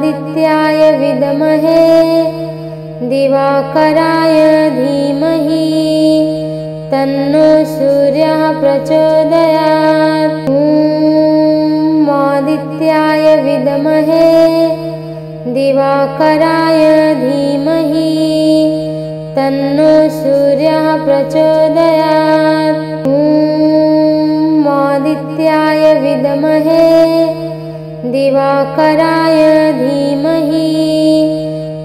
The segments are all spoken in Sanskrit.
आदित्याय विद्महे दिवाकराय धीमहि तन्नो सूर्यः प्रचोदयात्। ॐ आदित्याय विद्महे दिवाकराय धीमहि तन्नो सूर्यः प्रचोदयात्। ॐ आदित्याय विद्महे दिवाकराय धीमहि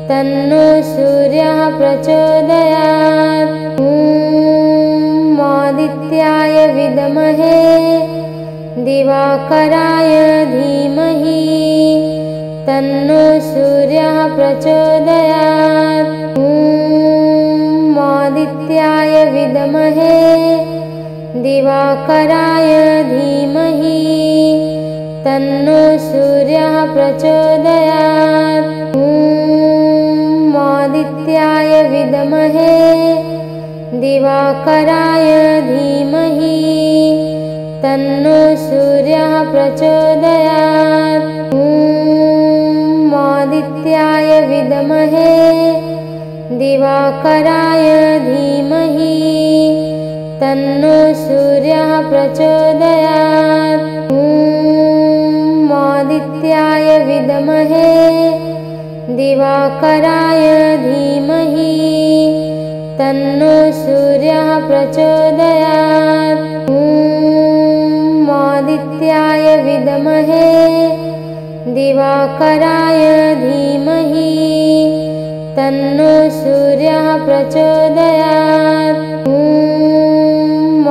तन्नो सूर्यः प्रचोदयात्। ॐ आदित्याय विद्महे दिवाकराय धीमहि तन्नो सूर्यः प्रचोदयात्। ॐ आदित्याय विद्महे दिवाकराय धीमहि तन्नो सूर्यः प्रचोदयात्। ॐ आदित्याय विद्महे दिवाकराय धीमहि तन्नो सूर्यः प्रचोदयात्। ॐ आदित्याय विद्महे दिवाकराय धीमहि तन्नो सूर्यः प्रचोदयात्। ॐ आदित्याय विद्महे दिवाकराय धीमहि तन्नो सूर्यः प्रचोदयात्। ॐ आदित्याय विद्महे दिवाकराय धीमहि तन्नो सूर्यः प्रचोदयात्। ॐ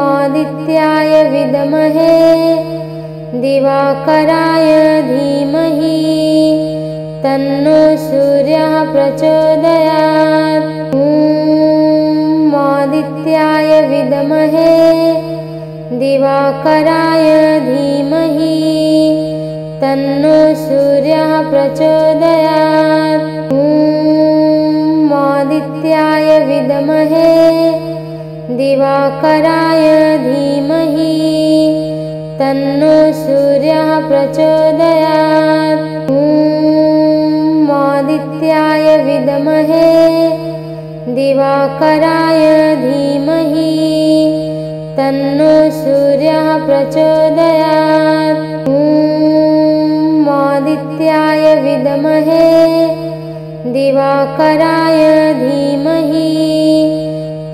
आदित्याय विद्महे दिवाकराय धीमहि तन्नो सूर्यः प्रचोदयात्। ॐ आदित्याय विद्महे दिवाकराय धीमहि तन्नो सूर्यः प्रचोदयात्। ॐ आदित्याय विद्महे दिवाकराय धीमहि तन्नो सूर्यः प्रचोदयात्। ॐ आदित्याय विद्महे दिवाकराय धीमहि तन्नो सूर्यः प्रचोदयात्। ॐ आदित्याय विद्महे दिवाकराय धीमहि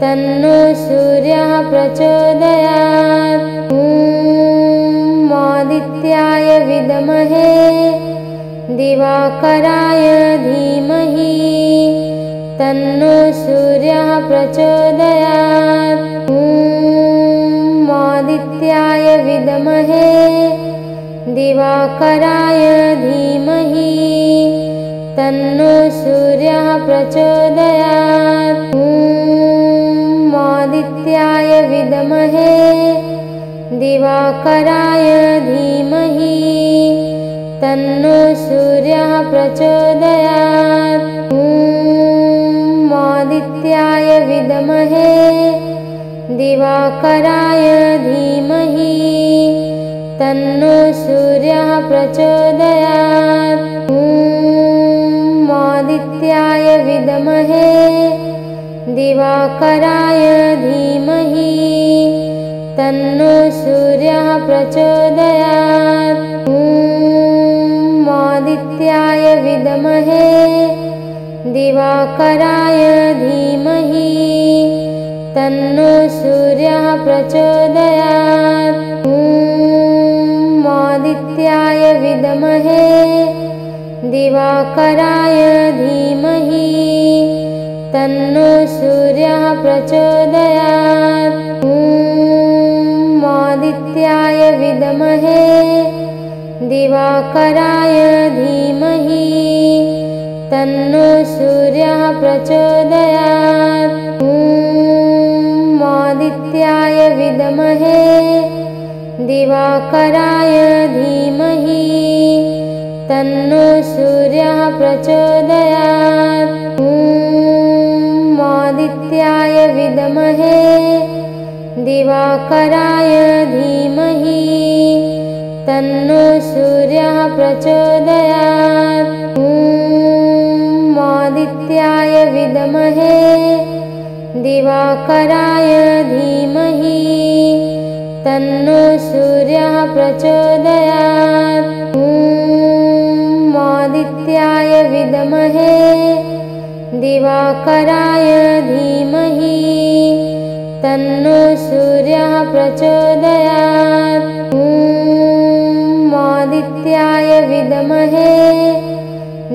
तन्नो सूर्यः प्रचोदयात्। ॐ आदित्याय विद्महे दिवाकराय धीमहि तन्नो सूर्यः प्रचोदयात्। ॐ आदित्याय विद्महे दिवाकराय धीमहि तन्नो सूर्यः प्रचोदयात्। ॐ आदित्याय विद्महे दिवाकराय धीमहि तन्नो सूर्यः प्रचोदयात्। ॐ आदित्याय विद्महे दिवाकराय धीमहि तन्नो सूर्यः प्रचोदयात्। ॐ आदित्याय विद्महे दिवाकराय धीमहि तन्नो सूर्यः प्रचोदयात्। ॐ आदित्याय विद्महे दिवाकराय धीमहि तन्नो सूर्यः प्रचोदयात्। ॐ आदित्याय विद्महे दिवाकराय धीमहि तन्नो सूर्यः प्रचोदयात्। ॐ आदित्याय विद्महे दिवाकराय धीमहि तन्नो सूर्यः प्रचोदयात्। ॐ आदित्याय विद्महे दिवाकराय धीमहि तन्नो सूर्यः प्रचोदयात्। ॐ आदित्याय विद्महे दिवाकराय धीमहि तन्नो सूर्यः प्रचोदयात्। विद्महे दिवाकराय धीमहि तन्नो सूर्यः प्रचोदयात्। ॐ आदित्याय विद्महे दिवाकराय धीमहि तन्नो सूर्यः प्रचोदयात्। ॐ आदित्याय विद्महे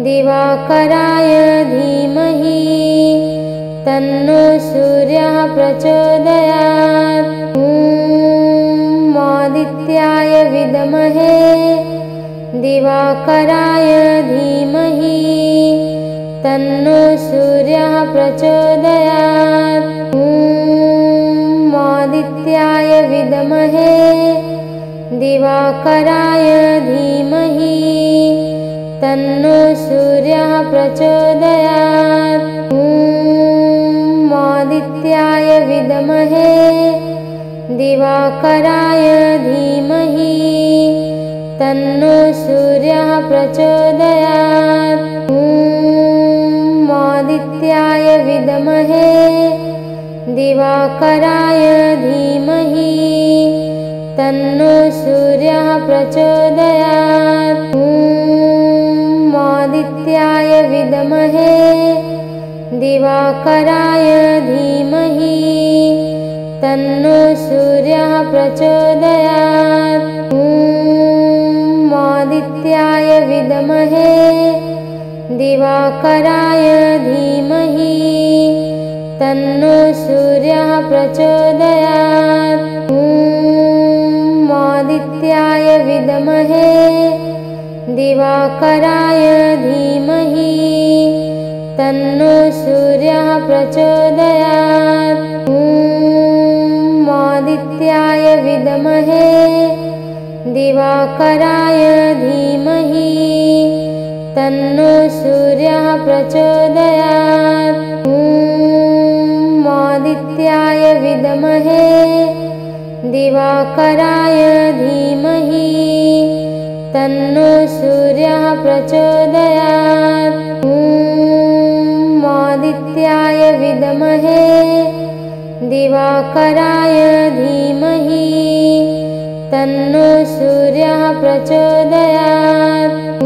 दिवाकराय धीमहि तन्नो सूर्यः प्रचोदयात्। ॐ आदित्याय विद्महे दिवाकराय धीमहि तन्नो सूर्यः प्रचोदयात्। ॐ आदित्याय विद्महे दिवाकराय धीमहि तन्नो सूर्यः प्रचोदयात्। ॐ आदित्याय विद्महे दिवाकराय धीमहि तन्नो सूर्यः प्रचोदयात्। ॐ आदित्याय विद्महे दिवाकराय धीमहि तन्नो सूर्यः प्रचोदयात्। ॐ आदित्याय विद्महे दिवाकराय धीमहि तन्नो सूर्यः प्रचोदयात्। ॐ आदित्याय विद्महे दिवाकराय धीमहि तन्नो सूर्यः प्रचोदयात्। ॐ आदित्याय विद्महे दिवाकराय धीमहि तन्नो सूर्यः प्रचोदयात्। ॐ आदित्याय विद्महे दिवाकराय धीमहि तन्नो सूर्यः प्रचोदयात्। ॐ आदित्याय विद्महे दिवाकराय धीमहि तन्नो सूर्यः प्रचोदयात्। ॐ आदित्याय विद्महे दिवाकराय धीमहि तन्नो सूर्यः प्रचोदयात्। ॐ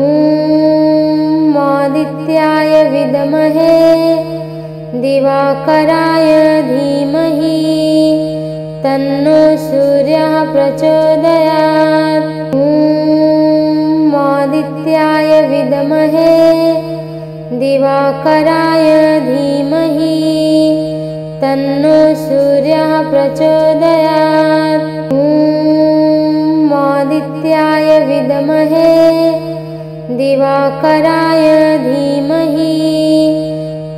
आदित्याय विद्महे दिवाकराय धीमहि तन्नो सूर्यः प्रचोदयात्। ॐ आदित्याय विद्महे दिवाकराय धीमहि तन्नो सूर्यः प्रचोदयात्। ॐ आदित्याय विद्महे दिवाकराय धीमहि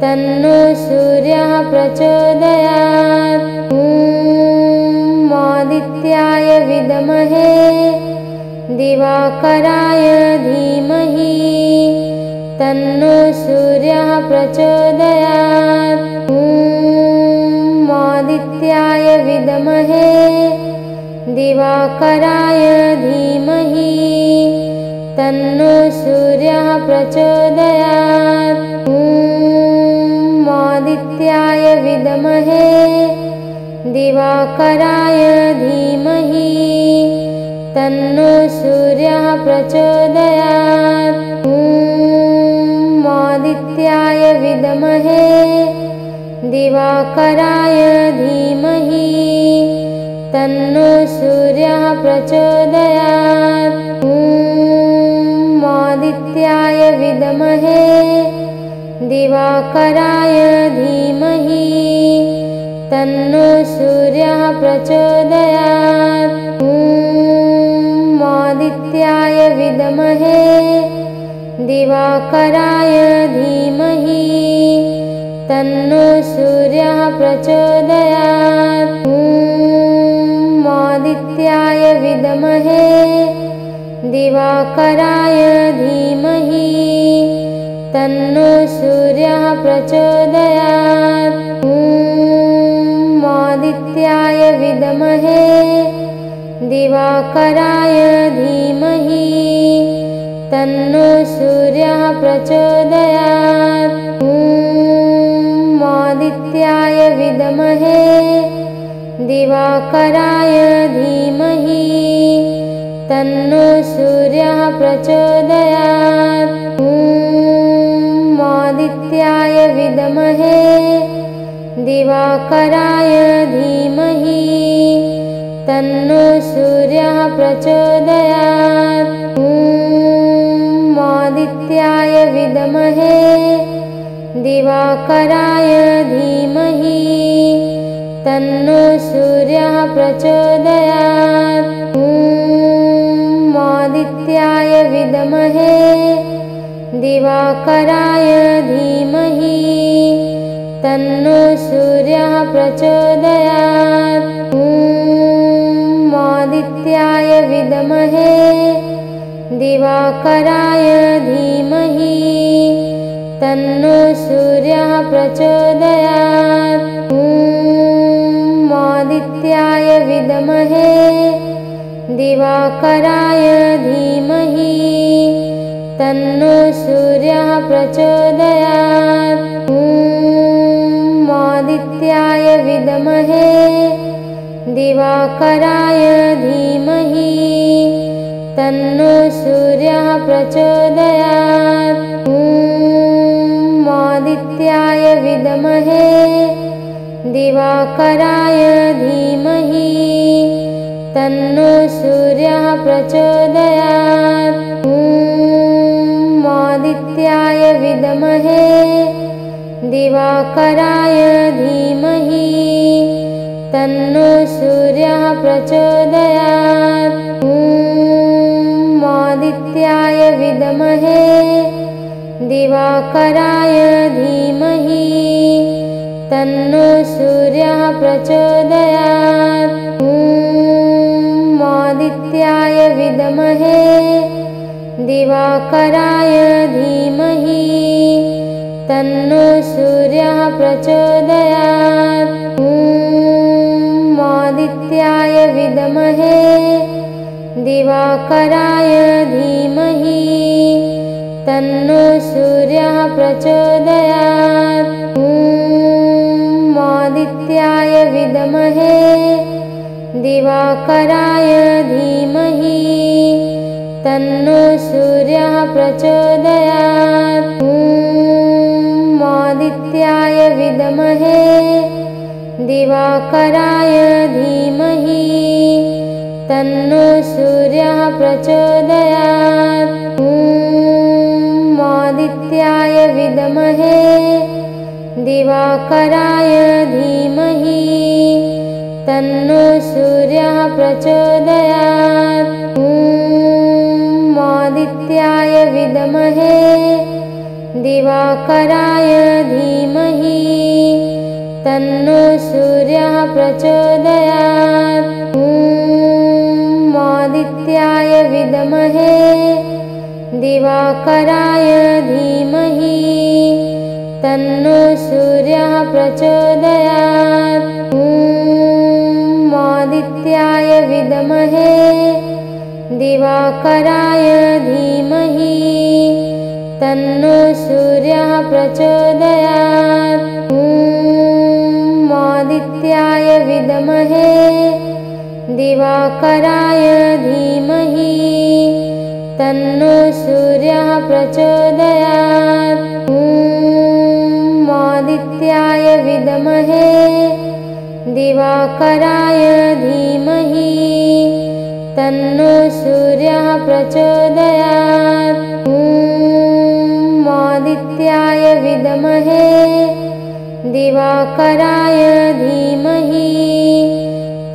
तन्नो सूर्यः प्रचोदयात्। ॐ आदित्याय विद्महे दिवाकराय धीमहि तन्नो सूर्यः प्रचोदयात्। ॐ आदित्याय विद्महे दिवाकराय धीमहि तन्नो सूर्यः प्रचोदयात्। ॐ आदित्याय विद्महे दिवाकराय धीमहि तन्नो सूर्यः प्रचोदयात्। ॐ आदित्याय विद्महे दिवाकराय धीमहि तन्नो सूर्यः प्रचोदयात्। ॐ आदित्याय विद्महे दिवाकराय धीमहि तन्नो सूर्यः प्रचोदयात्। ॐ आदित्याय विद्महे दिवाकराय धीमहि तन्नो सूर्यः प्रचोदयात्। ॐ आदित्याय विद्महे दिवाकराय धीमहि तन्नो सूर्यः प्रचोदयात्। ॐ आदित्याय विद्महे दिवाकराय धीमहि तन्नो सूर्यः प्रचोदयात्। ॐ आदित्याय विद्महे दिवाकराय धीमहि तन्नो सूर्यः प्रचोदयात्। ॐ आदित्याय विद्महे दिवाकराय धीमहि तन्नो सूर्यः प्रचोदयात्। ॐ आदित्याय विद्महे दिवाकराय धीमहि तन्नो सूर्यः प्रचोदयात्। ॐ आदित्याय विद्महे दिवाकराय धीमहि तन्नो सूर्यः प्रचोदयात्। ॐ आदित्याय विद्महे दिवाकराय धीमहि तन्नो सूर्यः प्रचोदयात्। ॐ आदित्याय विद्महे दिवाकराय धीमहि तन्नो सूर्यः प्रचोदयात्। ॐ आदित्याय विद्महे दिवाकराय धीमहि तन्नो सूर्यः प्रचोदयात्। ॐ आदित्याय विद्महे दिवाकराय धीमहि तन्नो सूर्यः प्रचोदयात्। ॐ आदित्याय विद्महे दिवाकराय धीमहि तन्नो सूर्यः प्रचोदयात्। ॐ आदित्याय विद्महे दिवाकराय धीमहि तन्नो सूर्यः प्रचोदयात्। ॐ आदित्याय विद्महे दिवाकराय धीमहि तन्नो सूर्यः प्रचोदयात्। ॐ आदित्याय विद्महे दिवाकराय धीमहि तन्नो सूर्यः प्रचोदयात्। ॐ आदित्याय विद्महे दिवाकराय धीमहि तन्नो सूर्यः प्रचोदयात्। ॐ आदित्याय विद्महे दिवाकराय धीमहि तन्नो सूर्यः प्रचोदयात्। ॐ आदित्याय विद्महे दिवाकराय धीमहि तन्नो सूर्यः प्रचोदयात्। ॐ आदित्याय विद्महे दिवाकराय धीमहि तन्नो सूर्यः प्रचोदयात्। ॐ आदित्याय विद्महे दिवाकराय धीमहि तन्नो सूर्यः प्रचोदयात्। ॐ आदित्याय विद्महे दिवाकराय धीमहि तन्नो सूर्यः प्रचोदयात्। ॐ आदित्याय विद्महे दिवाकराय धीमहि तन्नो सूर्यः प्रचोदयात्। ॐ आदित्याय विद्महे दिवाकराय धीमहि तन्नो सूर्यः प्रचोदयात्। ॐ आदित्याय विद्महे दिवाकराय धीमहि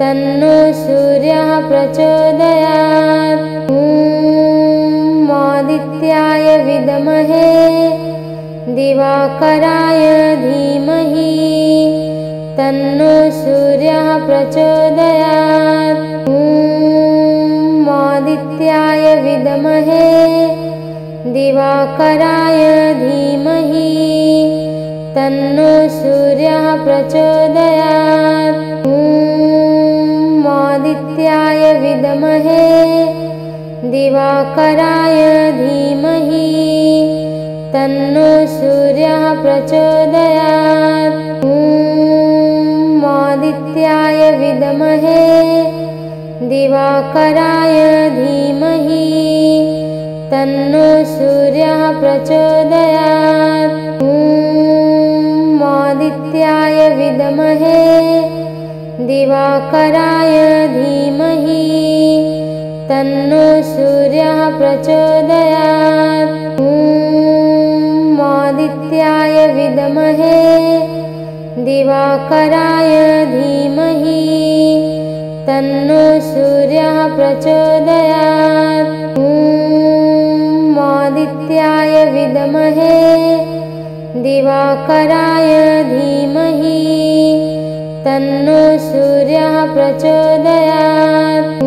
तन्नो सूर्यः प्रचोदयात्। ॐ आदित्याय विद्महे दिवाकराय धीमहि तन्नो सूर्यः प्रचोदयात्। ॐ आदित्याय विद्महे दिवाकराय धीमहि तन्नो सूर्यः प्रचोदयात्। ॐ आदित्याय विद्महे दिवाकराय धीमहि तन्नो सूर्यः प्रचोदयात्। दिवाकराय धीमहि तन्नो सूर्यः प्रचोदयात्। ॐ आदित्याय विद्महे दिवाकराय धीमहि तन्नो सूर्यः प्रचोदयात्। ॐ आदित्याय विद्महे दिवाकराय धीमहि तन्नो सूर्यः प्रचोदयात्। ॐ आदित्याय विद्महे दिवाकराय धीमहि तन्नो सूर्यः प्रचोदयात्। ॐ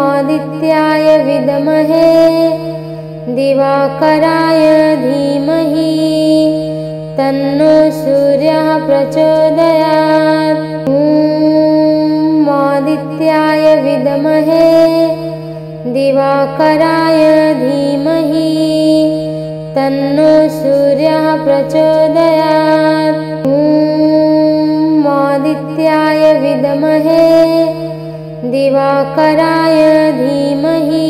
आदित्याय विद्महे दिवाकराय धीमहि तन्नो सूर्यः प्रचोदयात्। ॐ आदित्याय विद्महे दिवाकराय धीमहि तन्नो सूर्यः प्रचोदयात्। ॐ आदित्याय विद्महे दिवाकराय धीमहि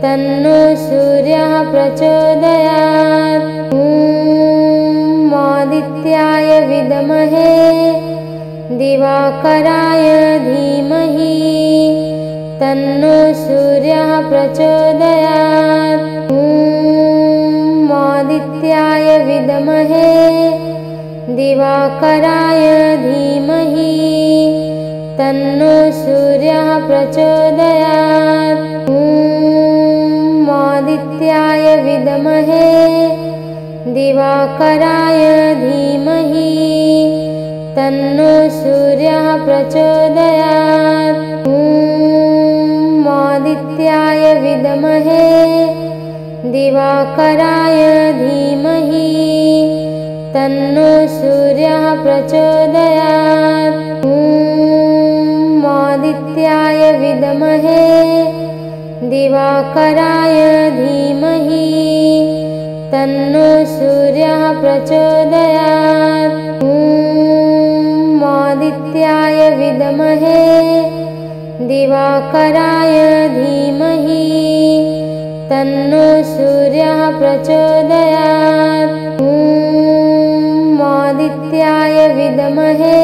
तन्नो सूर्यः प्रचोदयात्। ॐ आदित्याय विद्महे दिवाकराय धीमहि तन्नो सूर्यः प्रचोदयात्। ॐ आदित्याय विद्महे दिवाकराय धीमहि तन्नो सूर्यः प्रचोदयात्। ॐ आदित्याय विद्महे दिवाकराय धीमहि तन्नो सूर्यः प्रचोदयात्। ॐ आदित्याय विद्महे दिवाकराय धीमहि तन्नो सूर्यः प्रचोदयात्। ॐ आदित्याय विद्महे दिवाकराय धीमहि तन्नो सूर्यः प्रचोदयात्। ॐ आदित्याय विद्महे दिवाकराय धीमहि तन्नो सूर्यः प्रचोदयात्। ॐ आदित्याय विद्महे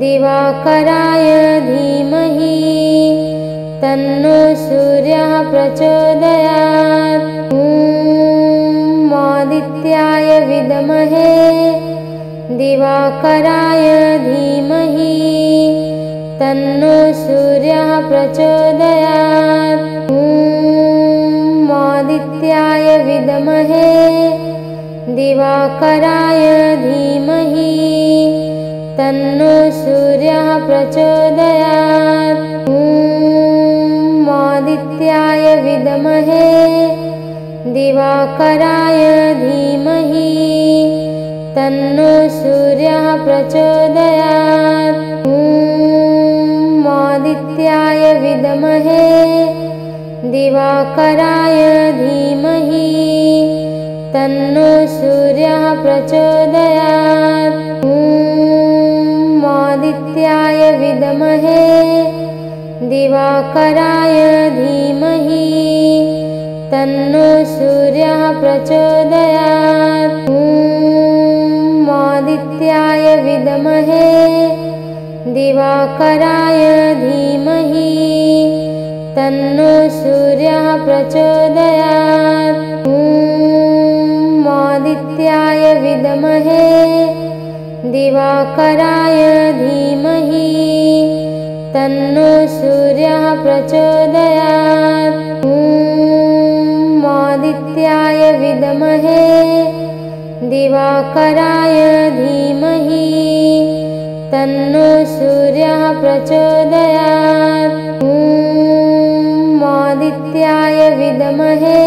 दिवाकराय धीमहि तन्नो सूर्यः प्रचोदयात्। ॐ आदित्याय विद्महे दिवाकराय धीमहि तन्नो सूर्यः प्रचोदयात्। ॐ आदित्याय विद्महे दिवाकराय धीमहि तन्नो सूर्यः प्रचोदयात्। ॐ आदित्याय विद्महे दिवाकराय धीमहि तन्नो सूर्यः प्रचोदयात्। ॐ आदित्याय विद्महे दिवाकराय धीमहि तन्नो सूर्यः प्रचोदयात्। ॐ आदित्याय विद्महे दिवाकराय धीमहि तन्नो सूर्यः प्रचोदयात्। ॐ आदित्याय विद्महे दिवाकराय धीमहि तन्नो सूर्यः प्रचोदयात्। ॐ आदित्याय विद्महे दिवाकराय धीमहि तन्नो सूर्यः प्रचोदयात्। ॐ आदित्याय विद्महे दिवाकराय धीमहि तन्नो सूर्यः प्रचोदयात्। ॐ आदित्याय विद्महे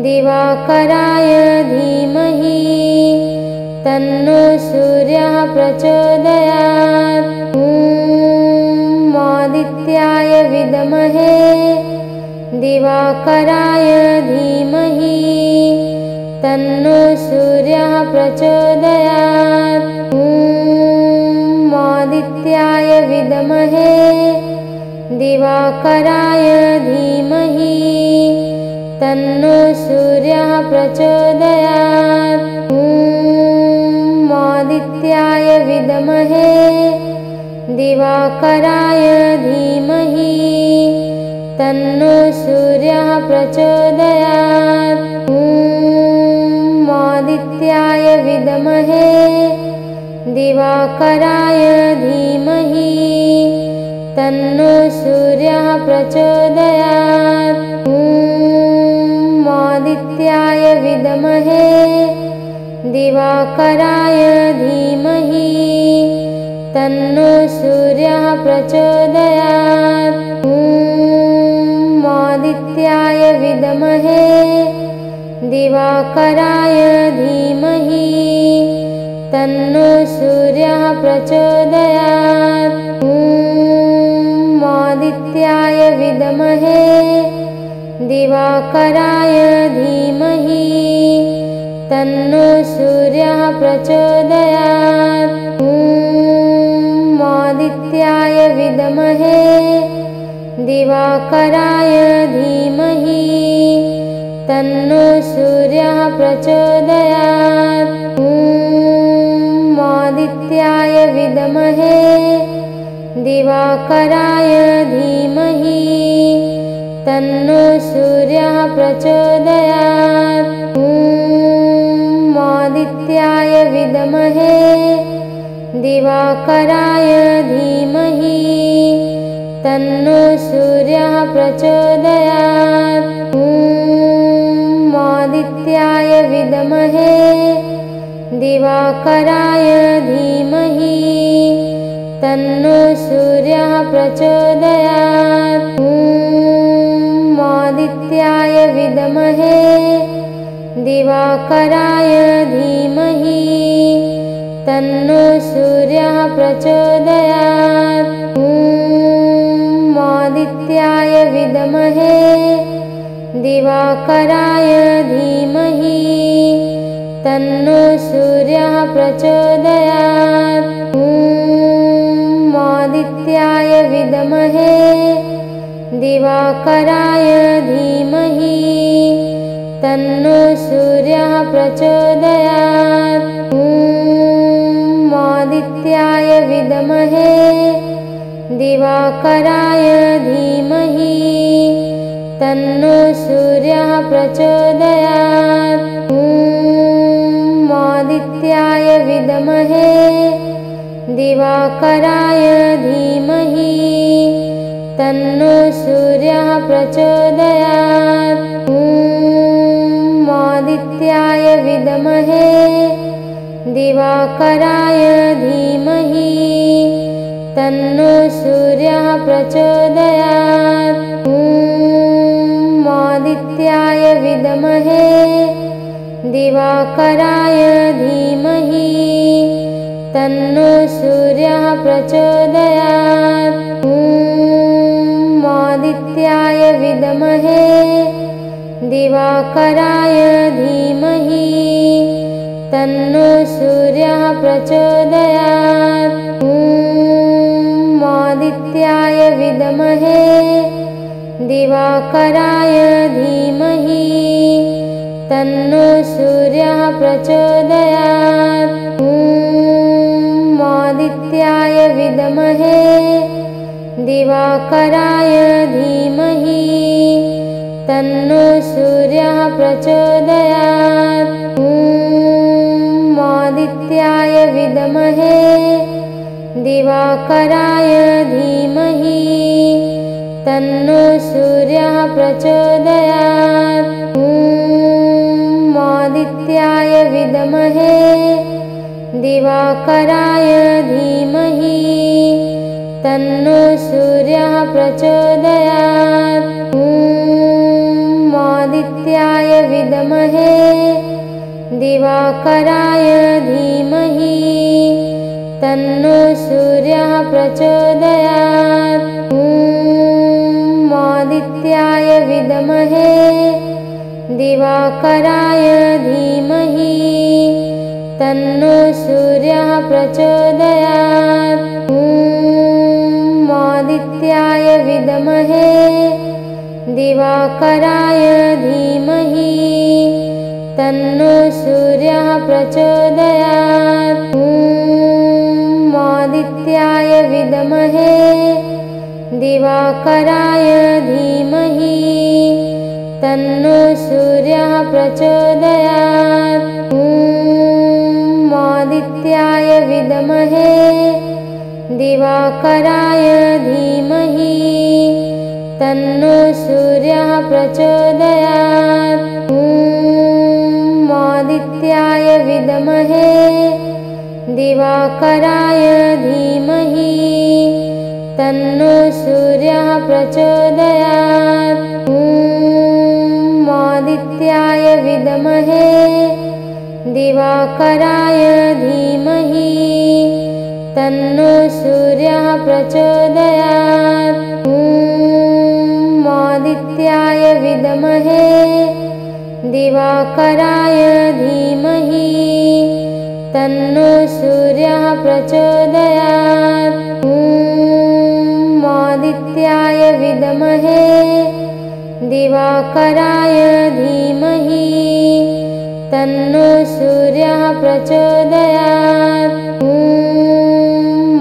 दिवाकराय धीमहि तन्नो सूर्यः प्रचोदयात्। ॐ आदित्याय विद्महे दिवाकराय धीमहि तन्नो सूर्यः प्रचोदयात्। ॐ आदित्याय आदित्याय विद्महे दिवाकराय धीमहि तन्नो सूर्यः प्रचोदयात्। ॐ आदित्याय विद्महे दिवाकराय धीमहि तन्नो सूर्यः प्रचोदयात्। ॐ आदित्याय विद्महे दिवाकराय धीमहि तन्नो सूर्यः प्रचोदयात्। ॐ आदित्याय विद्महे दिवाकराय धीमहि तन्नो सूर्यः प्रचोदयात्। ॐ आदित्याय विद्महे दिवाकराय धीमहि तन्नो सूर्यः प्रचोदयात्। ॐ आदित्याय विद्महे दिवाकराय धीमहि तन्नो सूर्यः प्रचोदयात्। ॐ आदित्याय विद्महे दिवाकराय धीमहि तन्नो सूर्यः प्रचोदयात्। ॐ आदित्याय विद्महे दिवाकराय धीमहि तन्नो सूर्यः प्रचोदयात्। ॐ आदित्याय विद्महे दिवाकराय धीमहि तन्नो सूर्यः प्रचोदयात्। ॐ आदित्याय विद्महे दिवाकराय धीमहि तन्नो सूर्यः प्रचोदयात्। ॐ आदित्याय विद्महे दिवाकराय धीमहि तन्नो सूर्यः प्रचोदयात्। ॐ आदित्याय विद्महे दिवाकराय धीमहि तन्नो सूर्यः प्रचोदयात्। ॐ आदित्याय विद्महे दिवाकराय धीमहि तन्नो सूर्यः प्रचोदयात्। ॐ आदित्याय विद्महे दिवाकराय धीमहि तन्नो सूर्यः प्रचोदयात्। ॐ आदित्याय विद्महे दिवाकराय धीमहि तन्नो सूर्यः प्रचोदयात्। ॐ आदित्याय विद्महे दिवाकराय धीमहि तन्नो सूर्यः प्रचोदयात्। ॐ आदित्याय विद्महे दिवाकराय धीमहि तन्नो सूर्यः प्रचोदयात्। ॐ आदित्याय विद्महे दिवाकराय धीमहि तन्नो सूर्यः प्रचोदयात्। ॐ आदित्याय विद्महे दिवाकराय धीमहि तन्नो सूर्यः प्रचोदयात्। ॐ आदित्याय विद्महे दिवाकराय धीमहि तन्नो सूर्यः प्रचोदयात्। ॐ आदित्याय विद्महे दिवाकराय धीमहि तन्नो सूर्यः प्रचोदयात्। ॐ आदित्याय विद्महे दिवाकराय धीमहि तन्नो सूर्यः प्रचोदयात्। ॐ आदित्याय विद्महे दिवाकराय धीमहि तन्नो सूर्यः प्रचोदयात्। ॐ आदित्याय विद्महे दिवाकराय धीमहि तन्नो सूर्यः प्रचोदयात्। ॐ आदित्याय विद्महे दिवाकराय धीमहि तन्नो सूर्यः प्रचोदयात्। ॐ आदित्याय विद्महे दिवाकराय धीमहि तन्नो सूर्यः प्रचोदयात्। ॐ आदित्याय विद्महे दिवाकराय धीमहि तन्नो सूर्यः प्रचोदयात्। ॐ आदित्याय विद्महे दिवाकराय धीमहि तन्नो सूर्यः प्रचोदयात्। ॐ आदित्याय विद्महे दिवाकराय धीमहि तन्नो सूर्यः प्रचोदयात्। ॐ आदित्याय विद्महे दिवाकराय धीमहि तन्नो सूर्यः प्रचोदयात्। ॐ आदित्याय विद्महे दिवाकराय धीमहि तन्नो सूर्यः प्रचोदयात्। ॐ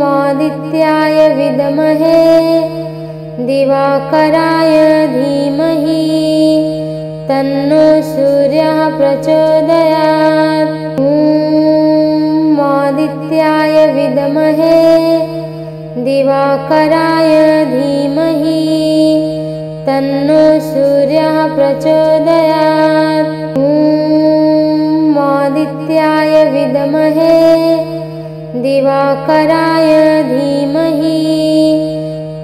आदित्याय विद्महे दिवाकराय धीमहि तन्नो सूर्यः प्रचोदयात्। ॐ आदित्याय विद्महे दिवाकराय धीमहि तन्नो सूर्यः प्रचोदयात्। ॐ आदित्याय विद्महे दिवाकराय धीमहि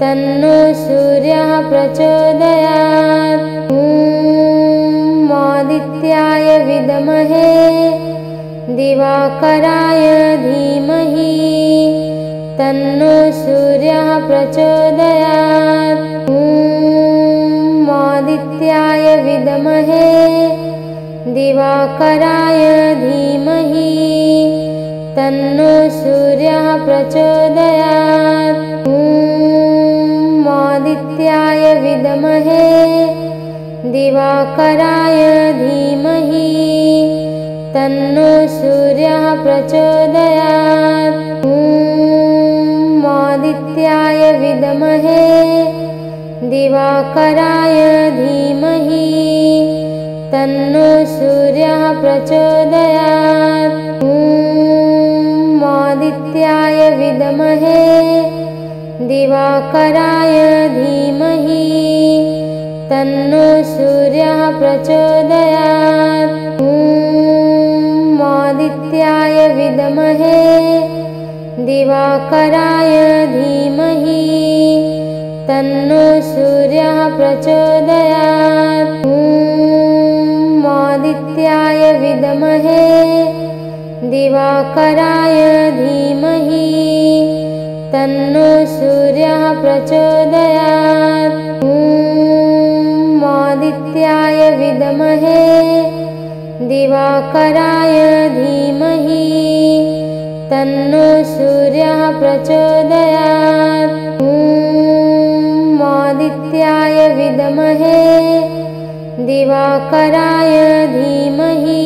तन्नो सूर्यः प्रचोदयात्। ॐ आदित्याय विद्महे दिवाकराय धीमहि तन्नो सूर्यः प्रचोदयात्। ॐ आदित्याय विद्महे दिवाकराय धीमहि तन्नो सूर्यः प्रचोदयात्। ॐ आदित्याय विद्महे दिवाकराय धीमहि तन्नो सूर्यः प्रचोदयात्। ॐ आदित्याय विद्महे दिवाकराय धीमहि तन्नो सूर्यः प्रचोदयात्। ॐ आदित्याय विद्महे दिवाकराय धीमहि तन्नो सूर्यः प्रचोदयात्। ॐ आदित्याय विद्महे दिवाकराय धीमहि तन्नो सूर्यः प्रचोदयात्। ॐ आदित्याय विद्महे दिवाकराय धीमहि तन्नो सूर्यः प्रचोदयात्। ॐ आदित्याय विद्महे दिवाकराय धीमहि तन्नो सूर्यः प्रचोदयात्। ॐ आदित्याय विद्महे दिवाकराय धीमहि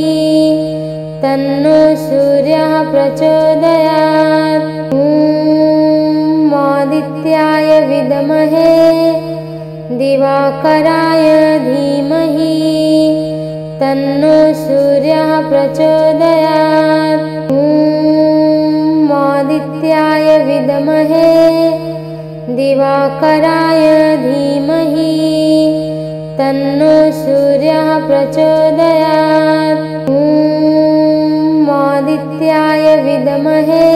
तन्नो सूर्यः प्रचोदयात्। ॐ आदित्याय विद्महे दिवाकराय धीमहि तन्नो सूर्यः प्रचोदयात्। ॐ आदित्याय विद्महे दिवाकराय धीमहि तन्नो सूर्यः प्रचोदयात्। ॐ आदित्याय विद्महे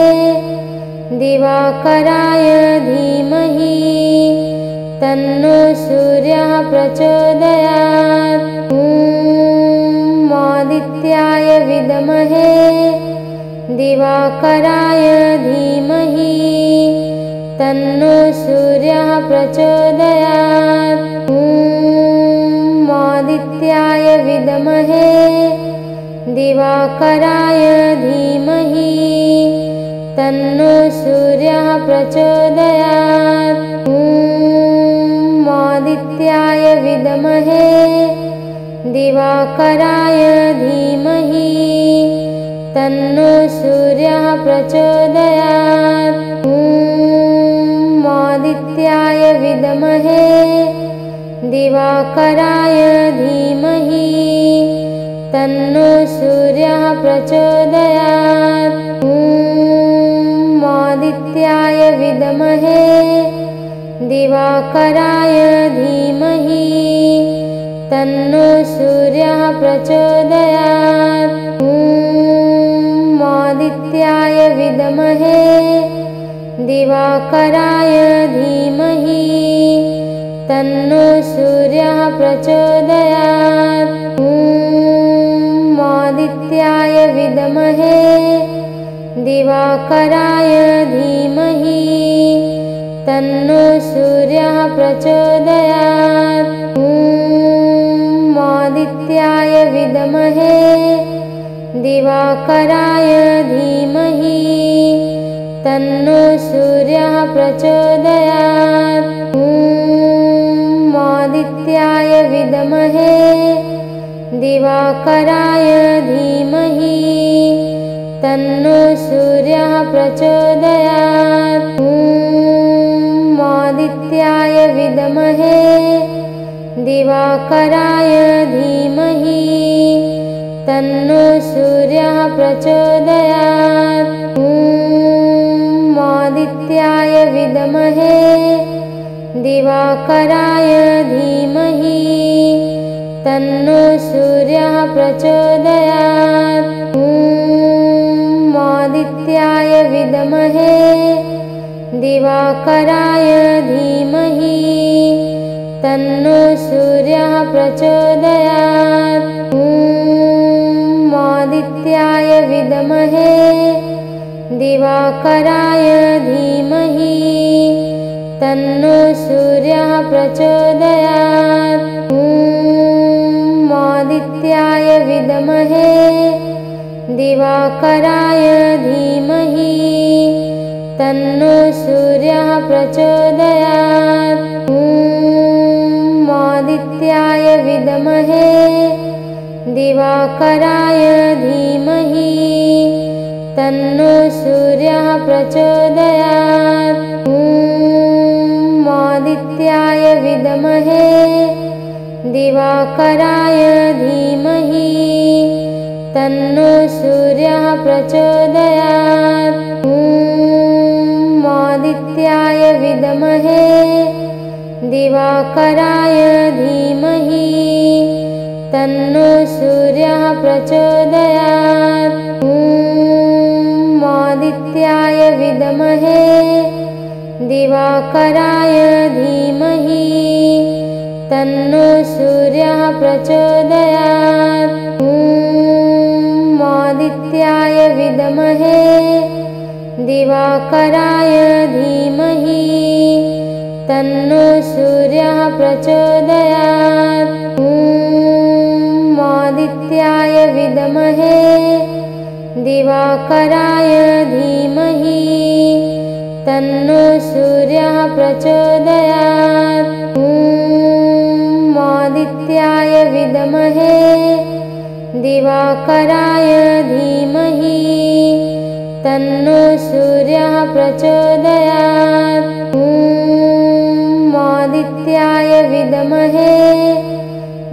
दिवाकराय धीमहि तन्नो सूर्यः प्रचोदयात्। ॐ आदित्याय विद्महे दिवाकराय धीमहि तन्नो सूर्यः प्रचोदयात्। ॐ आदित्याय विद्महे दिवाकराय धीमहि तन्नो सूर्यः प्रचोदयात्। ॐ विद्महे दिवाकराय धीमहि तन्नो सूर्यः प्रचोदयात्। ॐ आदित्याय विद्महे दिवाकराय धीमहि तन्नो सूर्यः प्रचोदयात्। ॐ आदित्याय विद्महे दिवाकराय धीमहि तन्नो सूर्यः प्रचोदयात्। ॐ आदित्याय विद्महे दिवाकराय धीमहि तन्नो सूर्यः प्रचोदयात्। ॐ आदित्याय विद्महे दिवाकराय धीमहि तन्नो सूर्यः प्रचोदयात्। ॐ आदित्याय विद्महे दिवाकराय धीमहि तन्नो सूर्यः प्रचोदयात्। ॐ आदित्याय विद्महे दिवाकराय धीमहि तन्नो सूर्यः प्रचोदयात्। ॐ आदित्याय विद्महे दिवाकराय धीमहि तन्नो सूर्यः प्रचोदयात्। ॐ आदित्याय विद्महे दिवाकराय धीमहि तन्नो सूर्यः प्रचोदयात्। ॐ आदित्याय विद्महे दिवाकराय धीमहि तन्नो सूर्यः प्रचोदयात्। ॐ आदित्याय विद्महे दिवाकराय धीमहि तन्नो सूर्यः प्रचोदयात्। ॐ आदित्याय विद्महे दिवाकराय धीमहि तन्नो सूर्यः प्रचोदयात्। ॐ आदित्याय विद्महे दिवाकराय धीमहि तन्नो सूर्यः प्रचोदयात्। ॐ आदित्याय विद्महे दिवाकराय धीमहि तन्नो सूर्यः प्रचोदयात्। ॐ आदित्याय विद्महे दिवाकराय धीमहि तन्नो सूर्यः प्रचोदयात्। ॐ आदित्याय विद्महे दिवाकराय धीमहि तन्नो सूर्यः प्रचोदयात्। ॐ आदित्याय विद्महे दिवाकराय धीमहि तन्नो सूर्यः प्रचोदयात्। ॐ आदित्याय विद्महे दिवाकराय धीमहि तन्नो सूर्यः प्रचोदयात्। ॐ आदित्याय विद्महे दिवाकराय धीमहि तन्नो सूर्यः प्रचोदयात्। ॐ आदित्याय विद्महे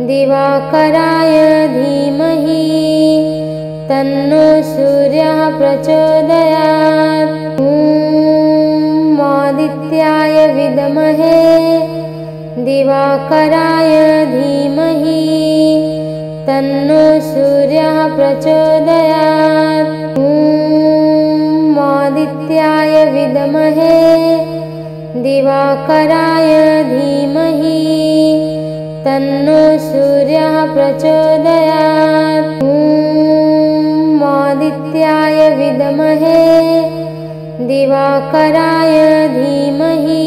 दिवाकराय धीमहि तन्नो सूर्यः प्रचोदयात्। ॐ आदित्याय विद्महे दिवाकराय धीमहि तन्नो सूर्यः प्रचोदयात्। ॐ आदित्याय विद्महे दिवाकराय धीमहि तन्नो सूर्यः प्रचोदयात्। ॐ आदित्याय विद्महे दिवाकराय धीमहि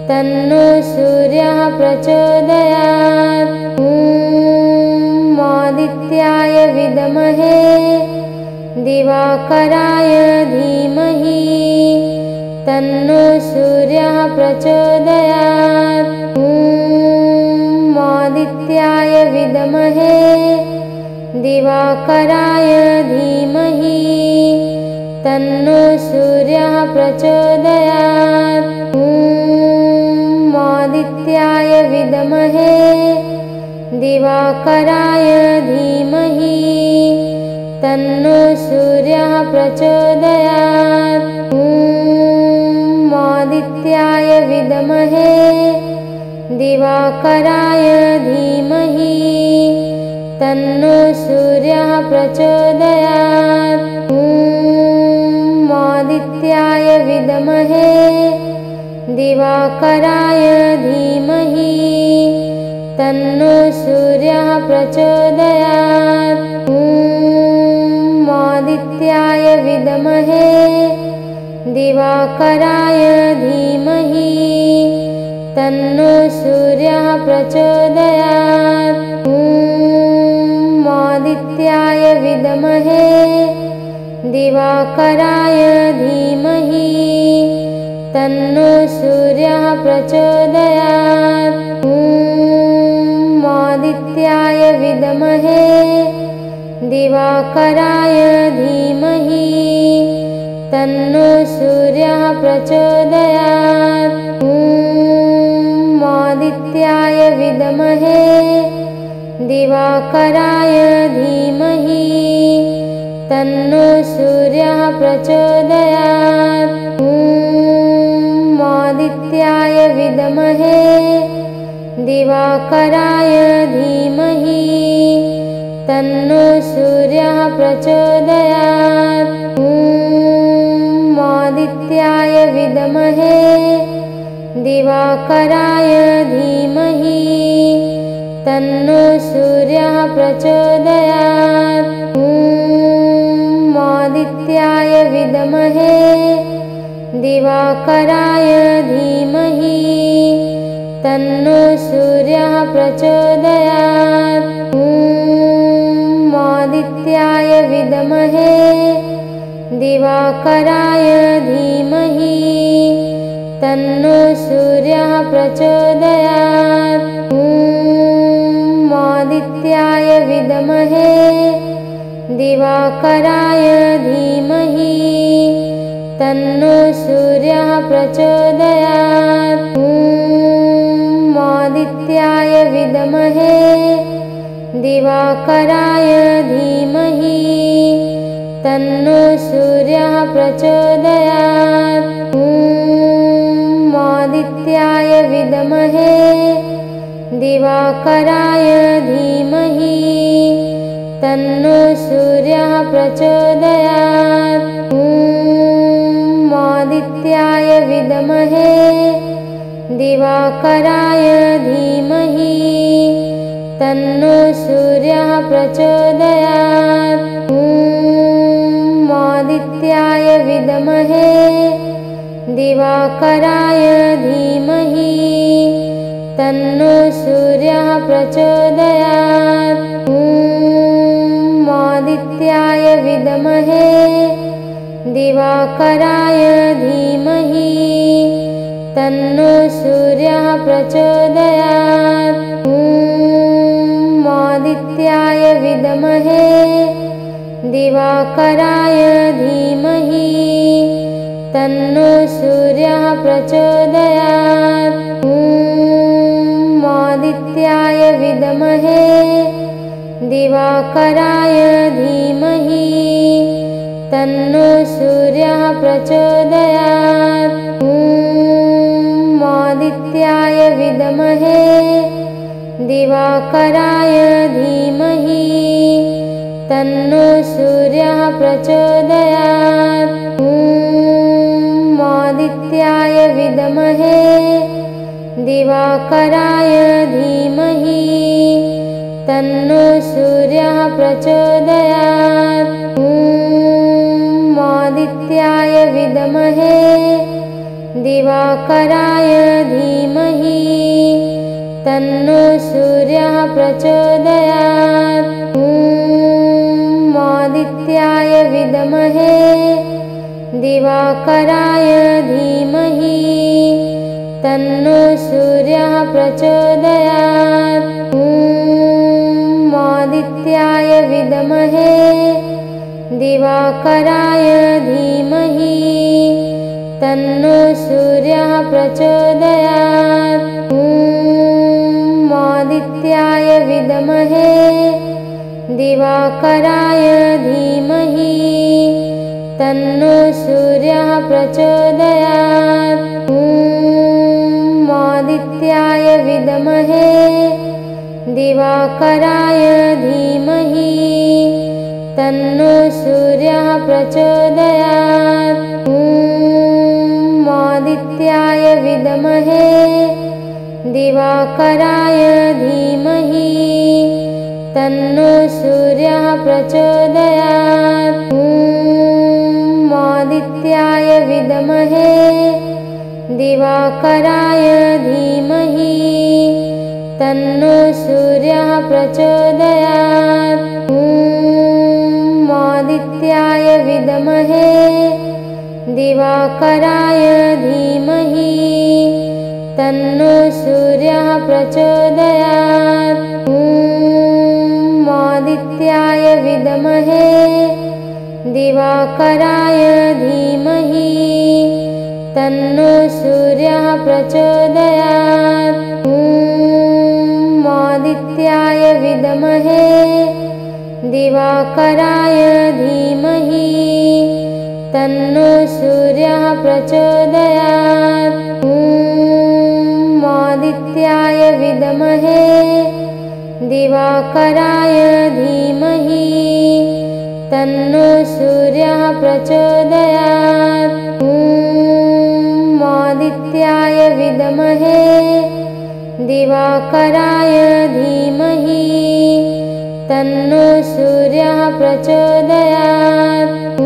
तन्नो सूर्यः प्रचोदयात्। ॐ आदित्याय विद्महे दिवाकराय धीमहि तन्नो सूर्यः प्रचोदयात्। ॐ विद्महे दिवाकराय धीमहि तन्नो सूर्यः प्रचोदयात्। ॐ आदित्याय विद्महे दिवाकराय धीमहि तन्नो सूर्यः प्रचोदयात्। ॐ आदित्याय विद्महे दिवाकराय धीमहि तन्नो सूर्यः प्रचोदयात्। ॐ आदित्याय विद्महे दिवाकराय धीमहि तन्नो सूर्यः प्रचोदयात्। ॐ आदित्याय विद्महे दिवाकराय धीमहि तन्नो सूर्यः प्रचोदयात्। ॐ आदित्याय विद्महे दिवाकराय धीमहि तन्नो सूर्यः प्रचोदयात्। ॐ आदित्याय विद्महे दिवाकराय धीमहि तन्नो सूर्यः प्रचोदयात्। ॐ आदित्याय विद्महे दिवाकराय धीमहि तन्नो सूर्यः प्रचोदयात्। ॐ आदित्याय विद्महे दिवाकराय धीमहि तन्नो सूर्यः प्रचोदयात्। ॐ आदित्याय विद्महे दिवाकराय धीमहि तन्नो सूर्यः प्रचोदयात्। ॐ आदित्याय विद्महे दिवाकराय धीमहि तन्नो सूर्यः प्रचोदयात्। ॐ आदित्याय विद्महे दिवाकराय धीमहि तन्नो सूर्यः प्रचोदयात्। ॐ आदित्याय विद्महे दिवाकराय धीमहि तन्नो सूर्यः प्रचोदयात्। ॐ आदित्याय विद्महे दिवाकराय धीमहि तन्नो सूर्यः प्रचोदयात्। ॐ आदित्याय विद्महे दिवाकराय धीमहि तन्नो सूर्यः प्रचोदयात्। ॐ आदित्याय विद्महे दिवाकराय धीमहि तन्नो सूर्यः प्रचोदयात्। ॐ आदित्याय विद्महे दिवाकराय धीमहि तन्नो सूर्यः प्रचोदयात्। ॐ आदित्याय विद्महे दिवाकराय धीमहि तन्नो सूर्यः प्रचोदयात्। ॐ आदित्याय विद्महे दिवाकराय धीमहि तन्नो सूर्यः प्रचोदयात्। ॐ आदित्याय विद्महे दिवाकराय धीमहि तन्नो सूर्यः प्रचोदयात्। ॐ आदित्याय विद्महे दिवाकराय धीमहि तन्नो सूर्यः प्रचोदयात्। ॐ आदित्याय विद्महे दिवाकराय धीमहि तन्नो सूर्यः प्रचोदयात्। ॐ आदित्याय विद्महे दिवाकराय धीमहि तन्नो सूर्यः प्रचोदयात्। ॐ आदित्याय विद्महे दिवाकराय धीमहि तन्नो सूर्यः प्रचोदयात्। विद्महे दिवाकराय धीमहि तन्नो सूर्यः प्रचोदयात्। ॐ आदित्याय विद्महे दिवाकराय धीमहि तन्नो सूर्यः प्रचोदयात्। ॐ आदित्याय विद्महे दिवाकराय धीमहि तन्नो सूर्यः प्रचोदयात्। ॐ आदित्याय विद्महे दिवाकराय धीमहि तन्नो सूर्यः प्रचोदयात्। ॐ आदित्याय विद्महे दिवाकराय धीमहि तन्नो सूर्यः प्रचोदयात्। ॐ आदित्याय विद्महे दिवाकराय धीमहि तन्नो सूर्यः प्रचोदयात्। ॐ आदित्याय विद्महे दिवाकराय धीमहि तन्नो सूर्यः प्रचोदयात्। ॐ आदित्याय विद्महे दिवाकराय धीमहि तन्नो सूर्यः प्रचोदयात्। ॐ आदित्याय विद्महे दिवाकराय धीमहि तन्नो सूर्यः प्रचोदयात्। ॐ आदित्याय विद्महे दिवाकराय धीमहि तन्नो सूर्यः प्रचोदयात्। ॐ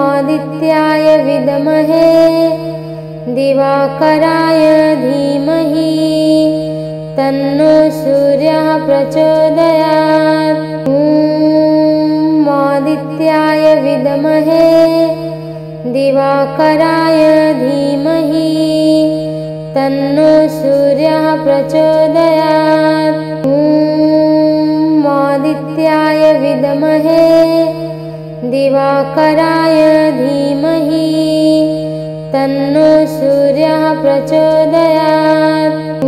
आदित्याय विद्महे दिवाकराय धीमहि तन्नो सूर्यः प्रचोदयात्। ॐ आदित्याय विद्महे दिवाकराय धीमहि तन्नो सूर्यः प्रचोदयात्। ॐ आदित्याय विद्महे दिवाकराय धीमहि तन्नो सूर्यः प्रचोदयात्। ॐ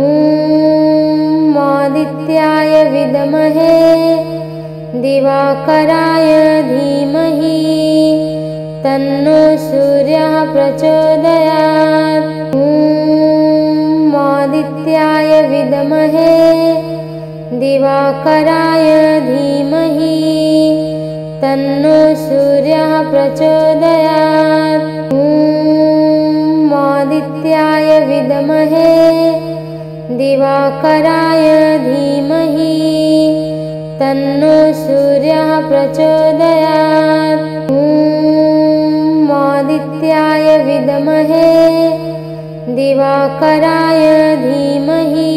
आदित्याय विद्महे दिवाकराय धीमहि तन्नो सूर्यः प्रचोदयात्। ॐ आदित्याय विद्महे दिवाकराय धीमहि तन्नो सूर्यः प्रचोदयात्। ॐ आदित्याय विद्महे दिवाकराय धीमहि तन्नो सूर्यः प्रचोदयात्। ॐ आदित्याय विद्महे दिवाकराय धीमहि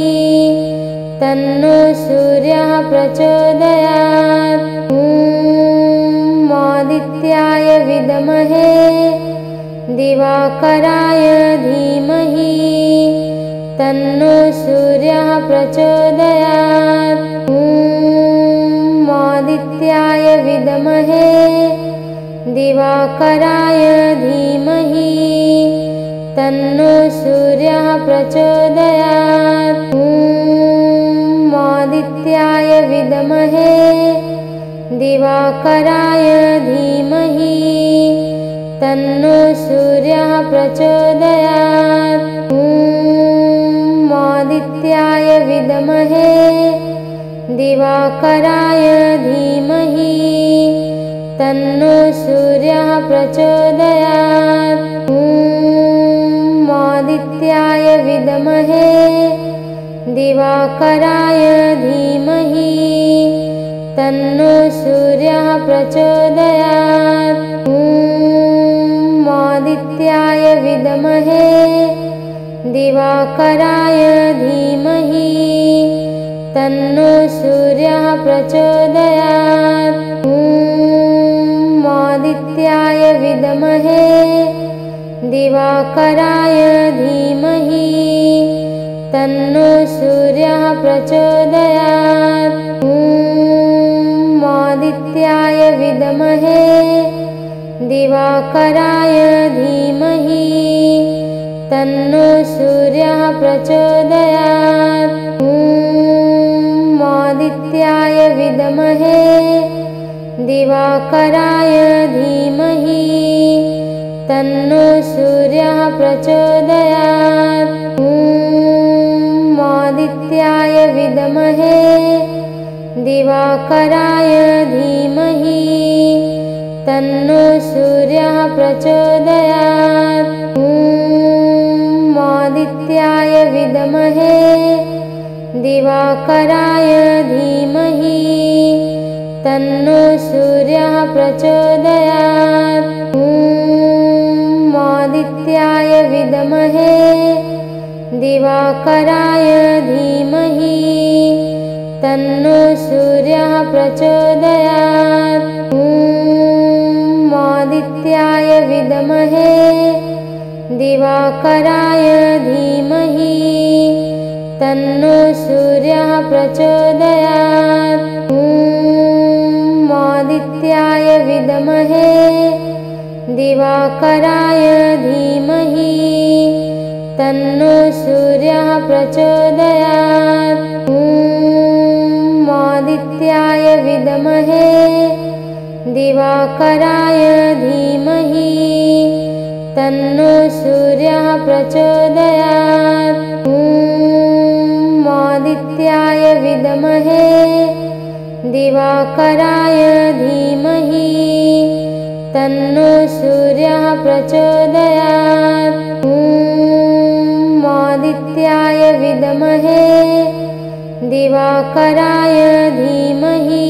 तन्नो सूर्यः प्रचोदयात्। ॐ आदित्याय विद्महे दिवाकराय धीमहि तन्नो सूर्यः प्रचोदयात्। ॐ आदित्याय विद्महे दिवाकराय धीमहि तन्नो सूर्यः प्रचोदयात्। ॐ आदित्याय विद्महे दिवाकराय धीमहि तन्नो सूर्यः प्रचोदयात्। ॐ आदित्याय विद्महे दिवाकराय धीमहि तन्नो सूर्यः प्रचोदयात्। ॐ आदित्याय विद्महे दिवाकराय धीमहि तन्नो सूर्यः प्रचोदयात्। ॐ आदित्याय विद्महे दिवाकराय धीमहि तन्नो सूर्यः प्रचोदयात्। ॐ आदित्याय विद्महे दिवाकराय धीमहि तन्नो सूर्यः प्रचोदयात्। ॐ दिवाकराय धीमहि तन्नो सूर्यः प्रचोदयात्। ॐ आदित्याय विद्महे दिवाकराय धीमहि तन्नो सूर्यः प्रचोदयात्। ॐ आदित्याय विद्महे दिवाकराय धीमहि तन्नो सूर्यः प्रचोदयात्। ॐ आदित्याय विद्महे दिवाकराय धीमहि तन्नो सूर्यः प्रचोदयात्। ॐ आदित्याय विद्महे दिवाकराय धीमहि तन्नो सूर्यः प्रचोदयात्। ॐ आदित्याय विद्महे दिवाकराय धीमहि तन्नो सूर्यः प्रचोदयात्। ॐ आदित्याय विद्महे दिवाकराय धीमहि तन्नो सूर्यः प्रचोदयात्। ॐ आदित्याय विद्महे दिवाकराय धीमहि तन्नो सूर्यः प्रचोदयात्। ॐ आदित्याय विद्महे दिवाकराय धीमहि तन्नो सूर्यः प्रचोदयात्। ॐ आदित्याय विद्महे दिवाकराय धीमहि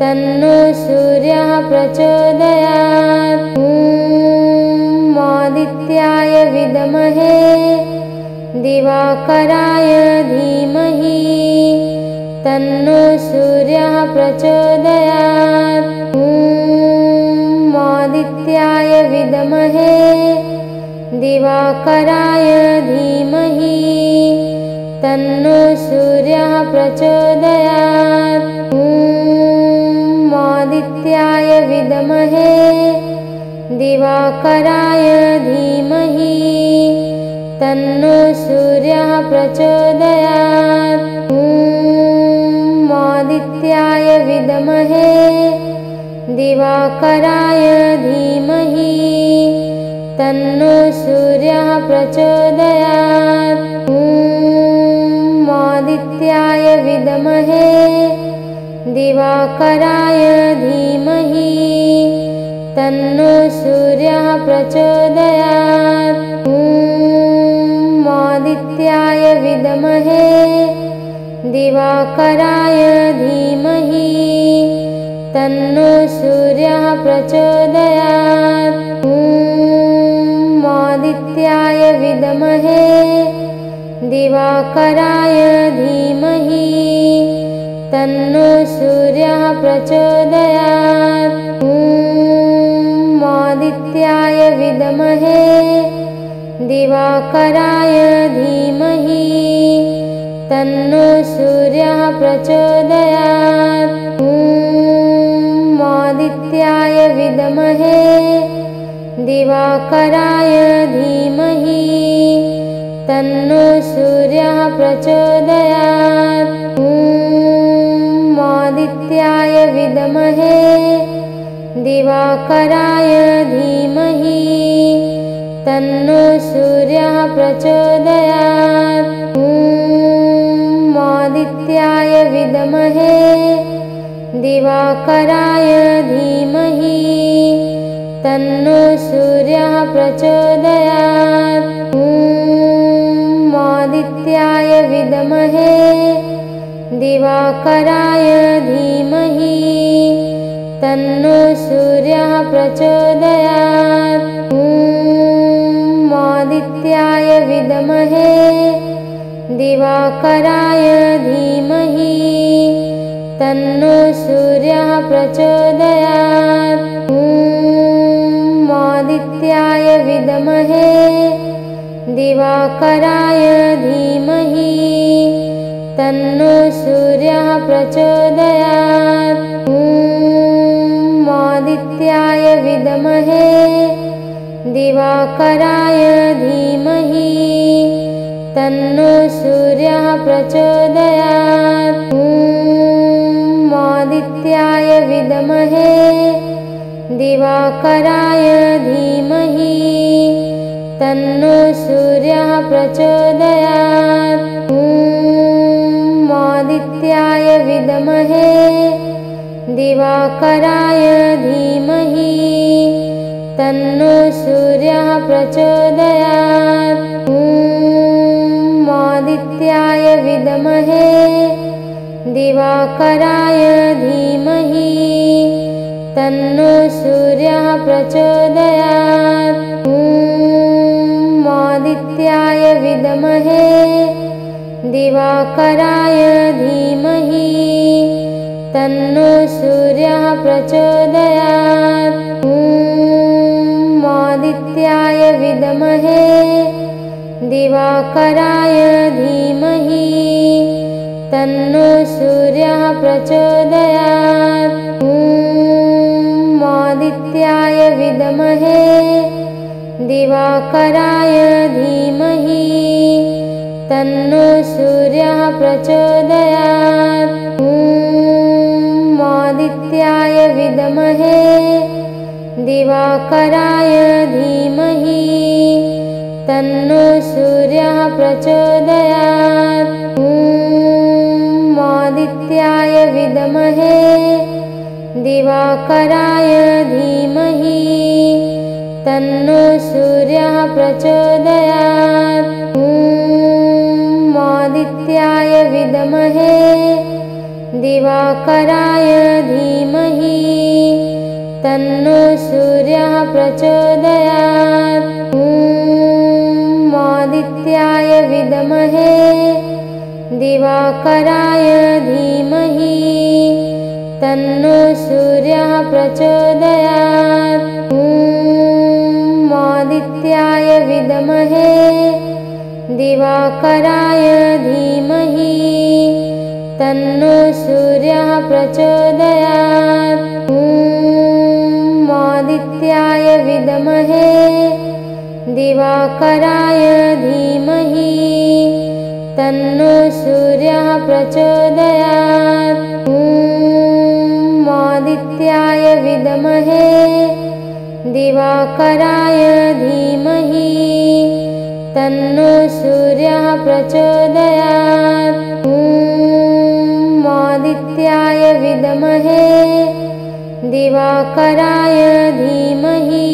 तन्नो सूर्यः प्रचोदयात्। ॐ आदित्याय विद्महे दिवाकराय धीमहि तन्नो सूर्यः प्रचोदयात्। ॐ आदित्याय विद्महे दिवाकराय धीमहि तन्नो सूर्यः प्रचोदयात्। ॐ आदित्याय विद्महे दिवाकराय धीमहि तन्नो सूर्यः प्रचोदयात्। ॐ आदित्याय विद्महे दिवाकराय धीमहि तन्नो सूर्यः प्रचोदयात्। ॐ आदित्याय विद्महे दिवाकराय धीमहि तन्नो सूर्यः प्रचोदयात्। ॐ आदित्याय विद्महे दिवाकराय धीमहि तन्नो सूर्यः प्रचोदयात्। ॐ आदित्याय विद्महे दिवाकराय धीमहि तन्नो सूर्यः प्रचोदयात्। ॐ आदित्याय विद्महे दिवाकराय धीमहि तन्नो सूर्यः प्रचोदयात्। ॐ आदित्याय विद्महे दिवाकराय धीमहि तन्नो सूर्यः प्रचोदयात्। ॐ आदित्याय विद्महे दिवाकराय धीमहि तन्नो सूर्यः प्रचोदयात्। ॐ आदित्याय विद्महे दिवाकराय धीमहि तन्नो सूर्यः प्रचोदयात्। ॐ आदित्याय विद्महे दिवाकराय धीमहि तन्नो सूर्यः प्रचोदयात्। ॐ आदित्याय विद्महे दिवाकराय धीमहि तन्नो सूर्यः प्रचोदयात्। ॐ आदित्याय विद्महे दिवाकराय धीमहि तन्नो सूर्यः प्रचोदयात्। ॐ आदित्याय विद्महे दिवाकराय धीमहि तन्नो सूर्यः प्रचोदयात्। ॐ आदित्याय विद्महे दिवाकराय धीमहि तन्नो सूर्यः प्रचोदयात्। ॐ आदित्याय विद्महे दिवाकराय धीमहि तन्नो सूर्यः प्रचोदयात्। ॐ आदित्याय विद्महे दिवाकराय धीमहि तन्नो सूर्यः प्रचोदयात्। ॐ आदित्याय विद्महे दिवाकराय धीमहि तन्नो सूर्यः प्रचोदयात्। ॐ आदित्याय विद्महे दिवाकराय धीमहि तन्नो सूर्यः प्रचोदयात्। ॐ आदित्याय विद्महे दिवाकराय धीमहि तन्नो सूर्यः प्रचोदयात्। ॐ आदित्याय विद्महे दिवाकराय धीमहि तन्नो सूर्यः प्रचोदयात्। ॐ आदित्याय विद्महे दिवाकराय धीमहि तन्नो सूर्यः प्रचोदयात्। ॐ आदित्याय विद्महे दिवाकराय धीमहि तन्नो सूर्यः प्रचोदयात्। ॐ आदित्याय विद्महे दिवाकराय धीमहि तन्नो सूर्यः प्रचोदयात्। ॐ आदित्याय विद्महे दिवाकराय धीमहि तन्नो सूर्यः प्रचोदयात्। ॐ आदित्याय विद्महे दिवाकराय धीमहि तन्नो सूर्यः प्रचोदयात्। ॐ आदित्याय विद्महे दिवाकराय धीमहि तन्नो सूर्यः प्रचोदयात्। ॐ आदित्याय विद्महे दिवाकराय धीमहि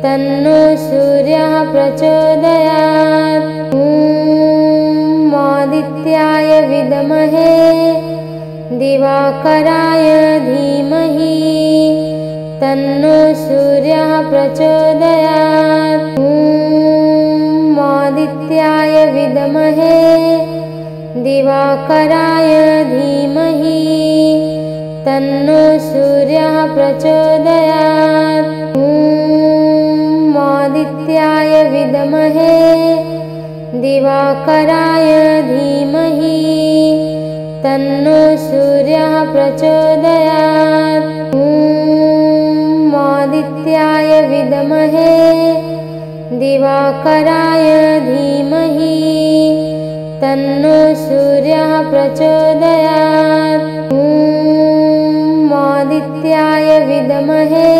तन्नो सूर्यः प्रचोदयात्। ॐ आदित्याय विद्महे दिवाकराय धीमहि तन्नो सूर्यः प्रचोदयात्। ॐ आदित्याय विद्महे दिवाकराय धीमहि तन्नो सूर्यः प्रचोदयात्। ॐ आदित्याय विद्महे दिवाकराय धीमहि तन्नो सूर्यः प्रचोदयात्। ॐ आदित्याय विद्महे दिवाकराय धीमहि तन्नो सूर्यः प्रचोदयात्। ॐ आदित्याय विद्महे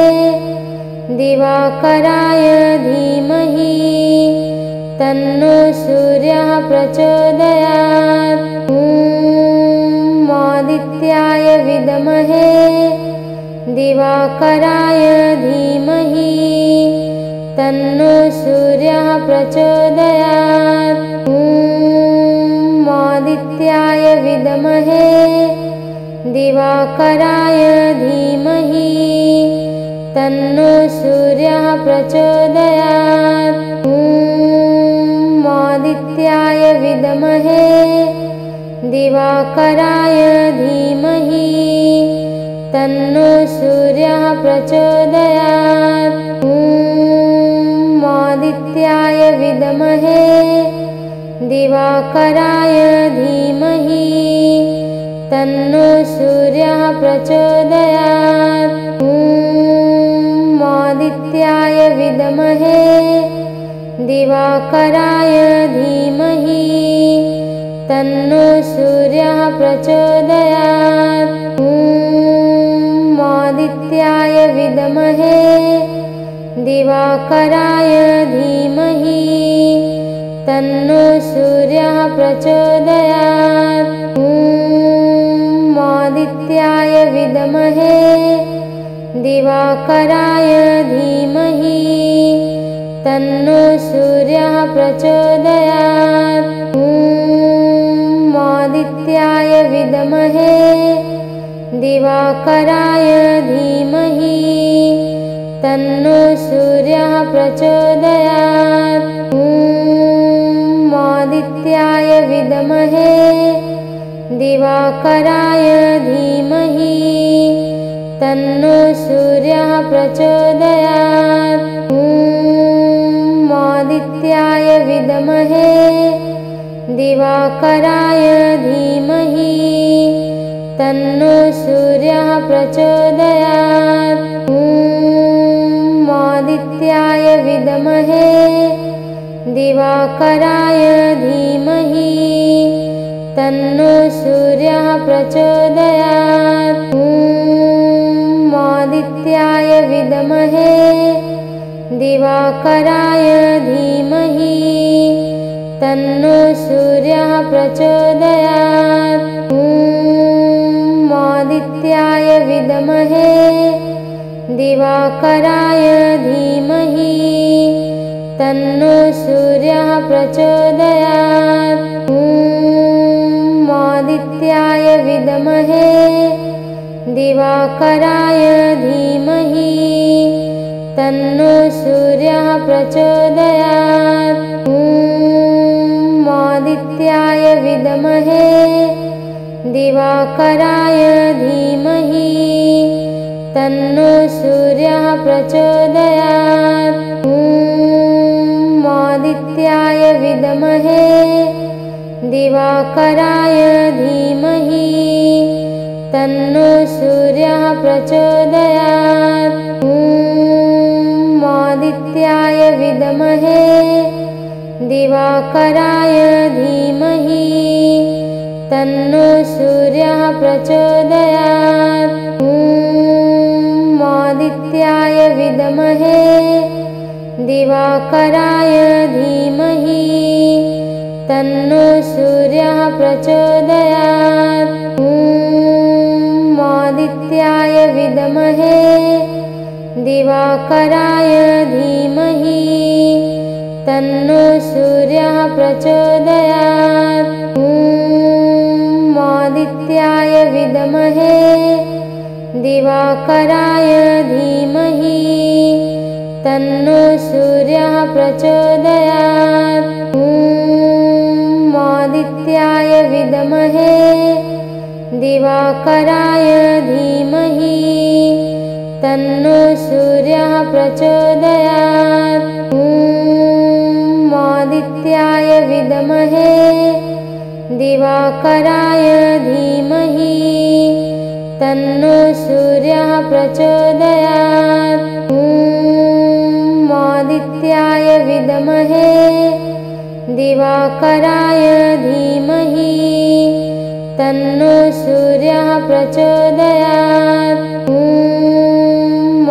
दिवाकराय धीमहि तन्नो सूर्यः प्रचोदयात्। ॐ आदित्याय विद्महे दिवाकराय धीमहि तन्नो सूर्यः प्रचोदयात्। ॐ आदित्याय विद्महे दिवाकराय धीमहि तन्नो सूर्यः प्रचोदयात्। ॐ आदित्याय विद्महे दिवाकराय धीमहि तन्नो सूर्यः प्रचोदयात्। ॐ आदित्याय विद्महे दिवाकराय धीमहि तन्नो सूर्यः प्रचोदयात्। ॐ विद्महे दिवाकराय धीमहि तन्नो सूर्यः प्रचोदयात्। ॐ आदित्याय विद्महे दिवाकराय धीमहि तन्नो सूर्यः प्रचोदयात्। ॐ आदित्याय विद्महे दिवाकराय धीमहि तन्नो सूर्यः प्रचोदयात्। ॐ आदित्याय विद्महे दिवाकराय धीमहि तन्नो सूर्यः प्रचोदयात्। ॐ आदित्याय विद्महे दिवाकराय धीमहि तन्नो सूर्यः प्रचोदयात्। ॐ आदित्याय विद्महे दिवाकराय धीमहि तन्नो सूर्यः प्रचोदयात्। ॐ आदित्याय विद्महे दिवाकराय धीमहि तन्नो सूर्यः प्रचोदयात्। ॐ आदित्याय विद्महे दिवाकराय धीमहि तन्नो सूर्यः प्रचोदयात्। ॐ आदित्याय विद्महे दिवाकराय धीमहि तन्नो सूर्यः प्रचोदयात्। ॐ आदित्याय विद्महे दिवाकराय धीमहि तन्नो सूर्यः प्रचोदयात्। ॐ आदित्याय विद्महे दिवाकराय धीमहि तन्नो सूर्यः प्रचोदयात्। ॐ आदित्याय विद्महे दिवाकराय धीमहि तन्नो सूर्यः प्रचोदयात्। ॐ आदित्याय विद्महे दिवाकराय धीमहि तन्नो सूर्यः प्रचोदयात्। ॐ आदित्याय विद्महे दिवाकराय धीमहि तन्नो सूर्यः प्रचोदयात्। ॐ आदित्याय विद्महे दिवाकराय धीमहि तन्नो सूर्यः प्रचोदयात्। ॐ आदित्याय विद्महे दिवाकराय धीमहि तन्नो सूर्यः प्रचोदयात्। ॐ आदित्याय विद्महे दिवाकराय धीमहि तन्नो सूर्यः प्रचोदयात्। ॐ आदित्याय विद्महे दिवाकराय धीमहि तन्नो सूर्यः प्रचोदयात्। ॐ आदित्याय विद्महे दिवाकराय धीमहि तन्नो सूर्यः प्रचोदयात्। ॐ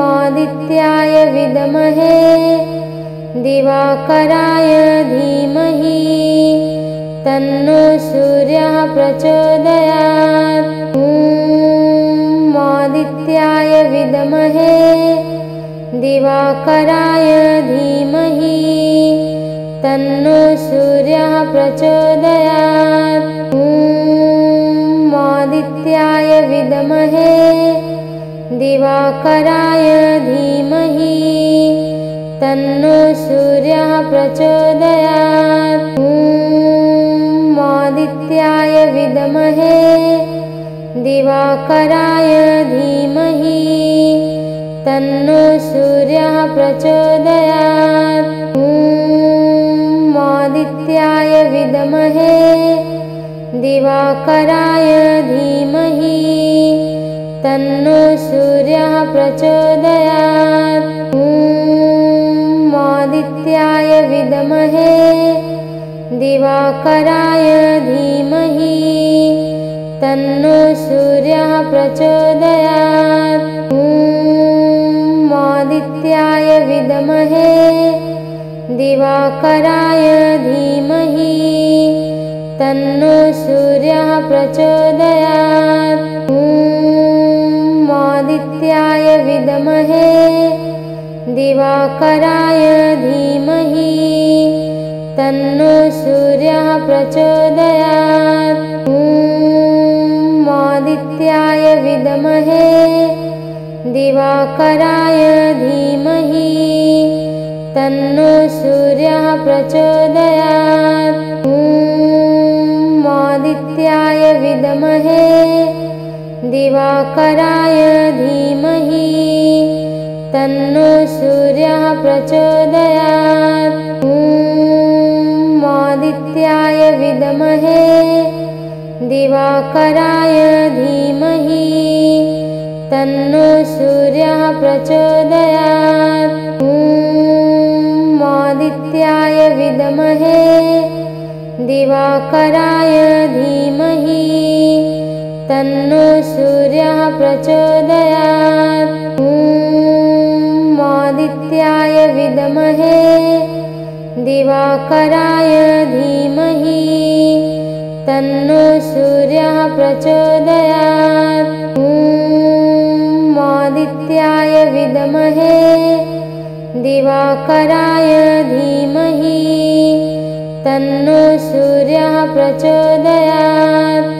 आदित्याय विद्महे दिवाकराय धीमहि तन्नो सूर्यः प्रचोदयात्। ॐ आदित्याय विद्महे दिवाकराय धीमहि तन्नो सूर्यः प्रचोदयात्। ॐ आदित्याय विद्महे दिवाकराय धीमहि तन्नो सूर्यः प्रचोदयात्। ॐ आदित्याय विद्महे दिवाकराय धीमहि तन्नो सूर्यः प्रचोदयात्। ॐ आदित्याय विद्महे दिवाकराय धीमहि तन्नो सूर्यः प्रचोदयात्। ॐ विद्महे दिवाकराय धीमहि तन्नो सूर्यः प्रचोदयात्। ॐ आदित्याय विद्महे दिवाकराय धीमहि तन्नो सूर्यः प्रचोदयात्। ॐ आदित्याय विद्महे दिवाकराय धीमहि तन्नो सूर्यः प्रचोदयात्। ॐ आदित्याय विद्महे दिवाकराय धीमहि तन्नो सूर्यः प्रचोदयात्। ॐ आदित्याय विद्महे दिवाकराय धीमहि तन्नो सूर्यः प्रचोदयात्। ॐ आदित्याय विद्महे दिवाकराय धीमहि तन्नो सूर्यः प्रचोदयात्। ॐ आदित्याय विद्महे दिवाकराय धीमहि तन्नो सूर्यः प्रचोदयात्। ॐ आदित्याय विद्महे दिवाकराय धीमहि तन्नो सूर्यः प्रचोदयात्। ॐ आदित्याय विद्महे दिवाकराय धीमहि तन्नो सूर्यः प्रचोदयात्।